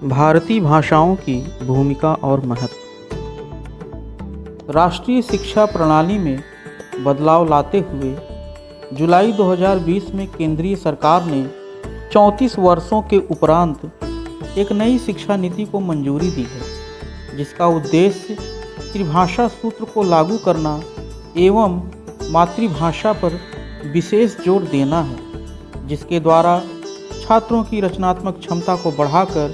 भारतीय भाषाओं की भूमिका और महत्व। राष्ट्रीय शिक्षा प्रणाली में बदलाव लाते हुए जुलाई 2020 में केंद्रीय सरकार ने 34 वर्षों के उपरांत एक नई शिक्षा नीति को मंजूरी दी है, जिसका उद्देश्य त्रिभाषा सूत्र को लागू करना एवं मातृभाषा पर विशेष जोर देना है, जिसके द्वारा छात्रों की रचनात्मक क्षमता को बढ़ाकर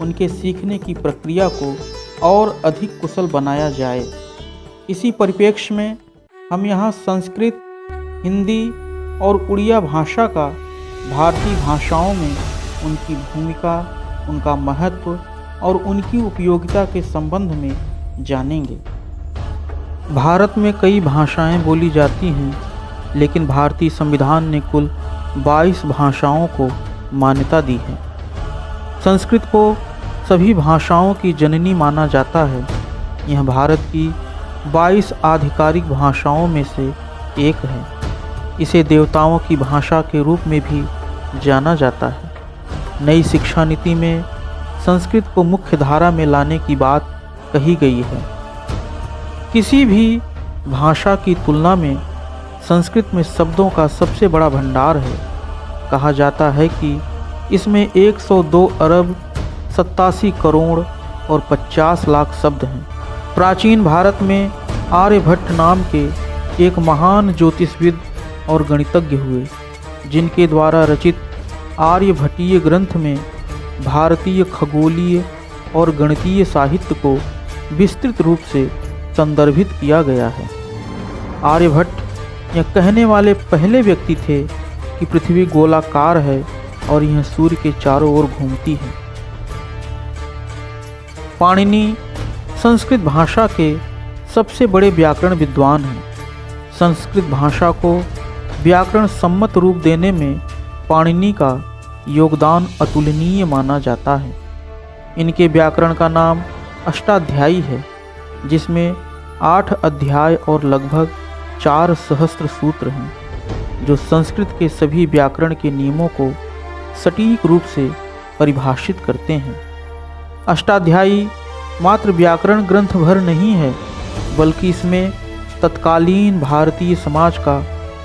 उनके सीखने की प्रक्रिया को और अधिक कुशल बनाया जाए। इसी परिप्रेक्ष्य में हम यहाँ संस्कृत, हिंदी और उड़िया भाषा का भारतीय भाषाओं में उनकी भूमिका, उनका महत्व और उनकी उपयोगिता के संबंध में जानेंगे। भारत में कई भाषाएं बोली जाती हैं, लेकिन भारतीय संविधान ने कुल 22 भाषाओं को मान्यता दी है। संस्कृत को सभी भाषाओं की जननी माना जाता है। यह भारत की 22 आधिकारिक भाषाओं में से एक है। इसे देवताओं की भाषा के रूप में भी जाना जाता है। नई शिक्षा नीति में संस्कृत को मुख्य धारा में लाने की बात कही गई है। किसी भी भाषा की तुलना में संस्कृत में शब्दों का सबसे बड़ा भंडार है। कहा जाता है कि इसमें 102 अरब 87 करोड़ और 50 लाख शब्द हैं। प्राचीन भारत में आर्यभट्ट नाम के एक महान ज्योतिषविद और गणितज्ञ हुए, जिनके द्वारा रचित आर्यभट्टीय ग्रंथ में भारतीय खगोलीय और गणितीय साहित्य को विस्तृत रूप से संदर्भित किया गया है। आर्यभट्ट यह कहने वाले पहले व्यक्ति थे कि पृथ्वी गोलाकार है और यह सूर्य के चारों ओर घूमती है। पाणिनि संस्कृत भाषा के सबसे बड़े व्याकरण विद्वान हैं। संस्कृत भाषा को व्याकरण सम्मत रूप देने में पाणिनि का योगदान अतुलनीय माना जाता है। इनके व्याकरण का नाम अष्टाध्यायी है, जिसमें 8 अध्याय और लगभग 4 सहस्त्र सूत्र हैं, जो संस्कृत के सभी व्याकरण के नियमों को सटीक रूप से परिभाषित करते हैं। अष्टाध्यायी मात्र व्याकरण ग्रंथ भर नहीं है, बल्कि इसमें तत्कालीन भारतीय समाज का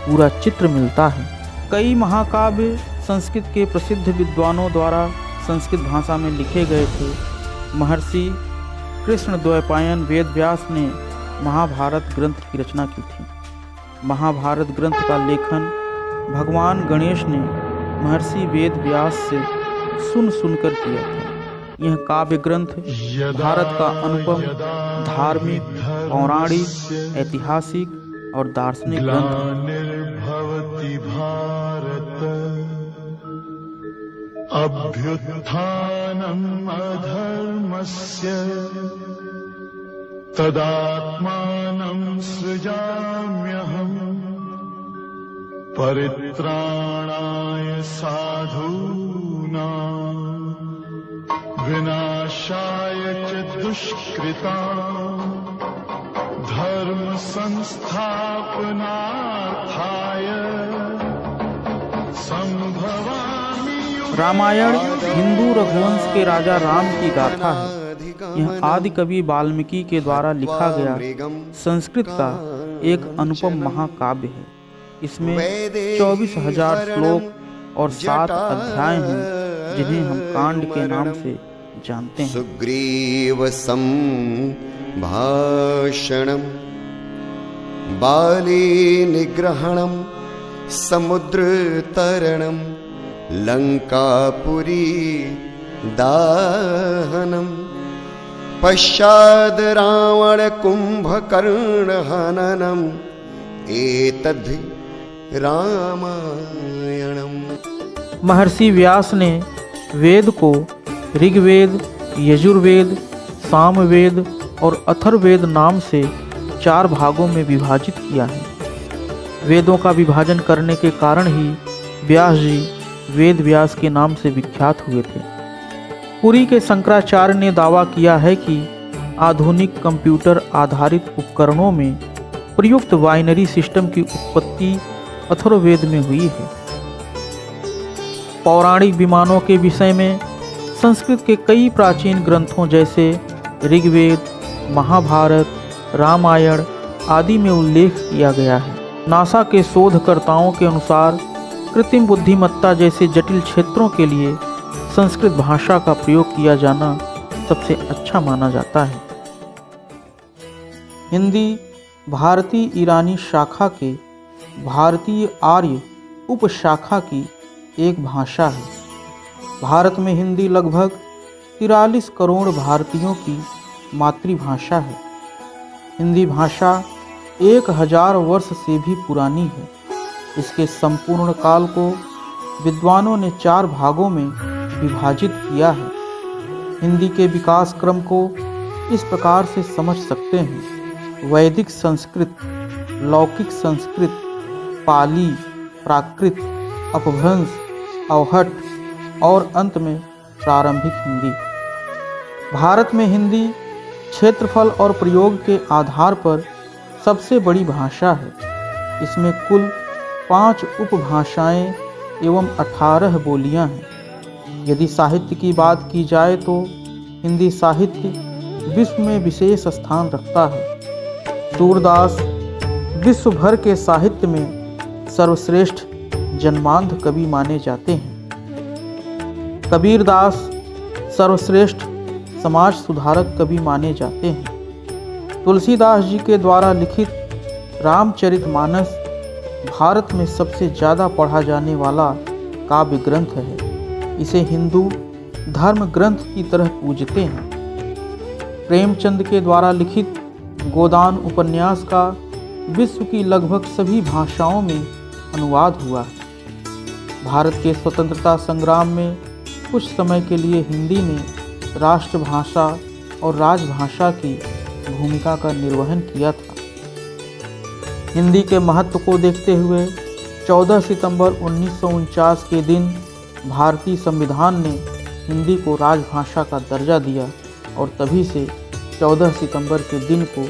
पूरा चित्र मिलता है। कई महाकाव्य संस्कृत के प्रसिद्ध विद्वानों द्वारा संस्कृत भाषा में लिखे गए थे। महर्षि कृष्णद्वैपायन वेदव्यास ने महाभारत ग्रंथ की रचना की थी। महाभारत ग्रंथ का लेखन भगवान गणेश ने महर्षि वेदव्यास से सुनकर किया था। यह काव्य ग्रंथ भारत का अनुपम धार्मिक, पौराणिक, ऐतिहासिक और दार्शनिक ग्रंथ है। अभ्युत्थानम् अधर्मस्य तदात्मानं सृजाम्यहम् परित्राणाय साधूनां विनाशाय च दुष्कृतां धर्म संस्थापनार्थाय संभवामि। रामायण हिंदू रघुवंश के राजा राम की गाथा है। यह आदि कवि वाल्मीकि के द्वारा लिखा गया संस्कृत का एक अनुपम महाकाव्य है। इसमें 24,000 श्लोक और 7 अध्याय हैं, जिन्हें हम कांड के नाम से जानते हैं। सुग्रीव संभाषणम् बाली निग्रहणम् समुद्र तरणम् लंकापुरी दाहनम् पश्चाद् रावण कुंभकर्ण हननम् एतद्धि रामायणम्। महर्षि व्यास ने वेद को ऋग्वेद, यजुर्वेद, सामवेद और अथर्ववेद नाम से 4 भागों में विभाजित किया है। वेदों का विभाजन करने के कारण ही व्यास जी वेद व्यास के नाम से विख्यात हुए थे। पुरी के शंकराचार्य ने दावा किया है कि आधुनिक कंप्यूटर आधारित उपकरणों में प्रयुक्त बाइनरी सिस्टम की उत्पत्ति अथर्ववेद में हुई है। पौराणिक विमानों के विषय में संस्कृत के कई प्राचीन ग्रंथों जैसे ऋग्वेद, महाभारत, रामायण आदि में उल्लेख किया गया है। नासा के शोधकर्ताओं के अनुसार कृत्रिम बुद्धिमत्ता जैसे जटिल क्षेत्रों के लिए संस्कृत भाषा का प्रयोग किया जाना सबसे अच्छा माना जाता है। हिंदी भारतीय ईरानी शाखा के भारतीय आर्य उपशाखा की एक भाषा है। भारत में हिंदी लगभग 43 करोड़ भारतीयों की मातृभाषा है। हिंदी भाषा 1000 वर्ष से भी पुरानी है। इसके संपूर्ण काल को विद्वानों ने 4 भागों में विभाजित किया है। हिंदी के विकास क्रम को इस प्रकार से समझ सकते हैं: वैदिक संस्कृत, लौकिक संस्कृत, पाली, प्राकृत, अपभ्रंश, अवहट और अंत में प्रारंभिक हिंदी। भारत में हिंदी क्षेत्रफल और प्रयोग के आधार पर सबसे बड़ी भाषा है। इसमें कुल 5 उपभाषाएं एवं 18 बोलियां हैं। यदि साहित्य की बात की जाए तो हिंदी साहित्य विश्व में विशेष स्थान रखता है। सूरदास विश्व भर के साहित्य में सर्वश्रेष्ठ जन्मांध कवि माने जाते हैं। कबीरदास सर्वश्रेष्ठ समाज सुधारक कवि माने जाते हैं। तुलसीदास जी के द्वारा लिखित रामचरितमानस भारत में सबसे ज़्यादा पढ़ा जाने वाला काव्य ग्रंथ है। इसे हिंदू धर्म ग्रंथ की तरह पूजते हैं। प्रेमचंद के द्वारा लिखित गोदान उपन्यास का विश्व की लगभग सभी भाषाओं में अनुवाद हुआ है। भारत के स्वतंत्रता संग्राम में कुछ समय के लिए हिंदी ने राष्ट्रभाषा और राजभाषा की भूमिका का निर्वहन किया था। हिंदी के महत्व को देखते हुए 14 सितंबर 1949 के दिन भारतीय संविधान ने हिंदी को राजभाषा का दर्जा दिया और तभी से 14 सितंबर के दिन को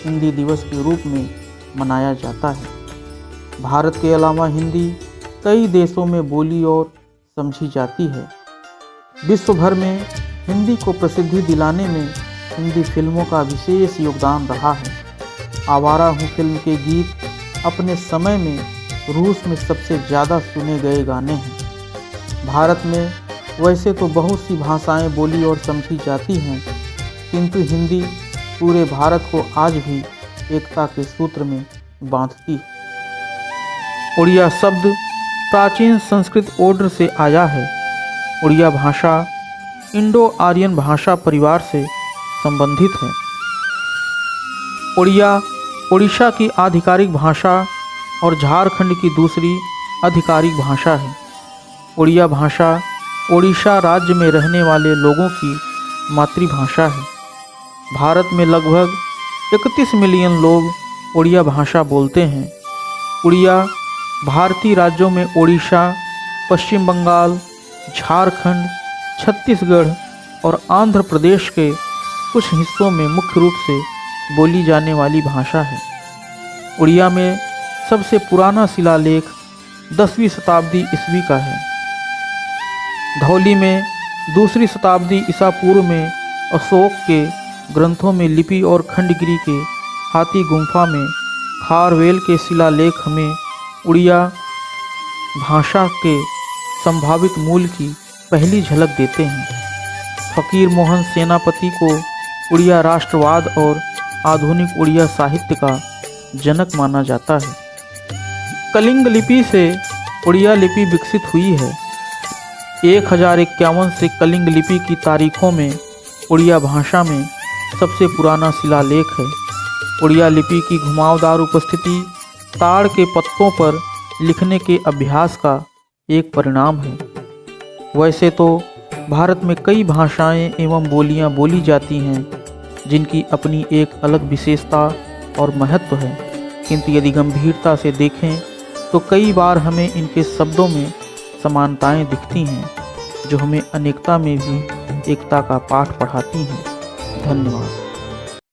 हिंदी दिवस के रूप में मनाया जाता है। भारत के अलावा हिंदी कई देशों में बोली और समझी जाती है। विश्व भर में हिंदी को प्रसिद्धि दिलाने में हिंदी फिल्मों का विशेष योगदान रहा है। आवारा हूँ फिल्म के गीत अपने समय में रूस में सबसे ज़्यादा सुने गए गाने हैं। भारत में वैसे तो बहुत सी भाषाएं बोली और समझी जाती हैं, किंतु हिंदी पूरे भारत को आज भी एकता के सूत्र में बांधती है। उड़िया शब्द प्राचीन संस्कृत ओड्र से आया है। उड़िया भाषा इंडो आर्यन भाषा परिवार से संबंधित है। उड़िया उड़ीसा की आधिकारिक भाषा और झारखंड की दूसरी आधिकारिक भाषा है। उड़िया भाषा ओडिशा राज्य में रहने वाले लोगों की मातृभाषा है। भारत में लगभग 31 मिलियन लोग उड़िया भाषा बोलते हैं। उड़िया भारतीय राज्यों में ओडिशा, पश्चिम बंगाल, झारखंड, छत्तीसगढ़ और आंध्र प्रदेश के कुछ हिस्सों में मुख्य रूप से बोली जाने वाली भाषा है। उड़िया में सबसे पुराना शिलालेख 10वीं शताब्दी ईस्वी का है। धौली में 2री शताब्दी ईसा पूर्व में अशोक के ग्रंथों में लिपि और खंडगिरी के हाथी गुम्फा में खारवेल के शिलालेख हमें उड़िया भाषा के संभावित मूल की पहली झलक देते हैं। फकीर मोहन सेनापति को उड़िया राष्ट्रवाद और आधुनिक उड़िया साहित्य का जनक माना जाता है। कलिंग लिपि से उड़िया लिपि विकसित हुई है। 1051 से कलिंग लिपि की तारीखों में उड़िया भाषा में सबसे पुराना शिलालेख है। उड़िया लिपि की घुमावदार उपस्थिति ताड़ के पत्तों पर लिखने के अभ्यास का एक परिणाम है। वैसे तो भारत में कई भाषाएं एवं बोलियां बोली जाती हैं, जिनकी अपनी एक अलग विशेषता और महत्व है, किंतु यदि गंभीरता से देखें तो कई बार हमें इनके शब्दों में समानताएं दिखती हैं, जो हमें अनेकता में भी एकता का पाठ पढ़ाती हैं। धन्यवाद।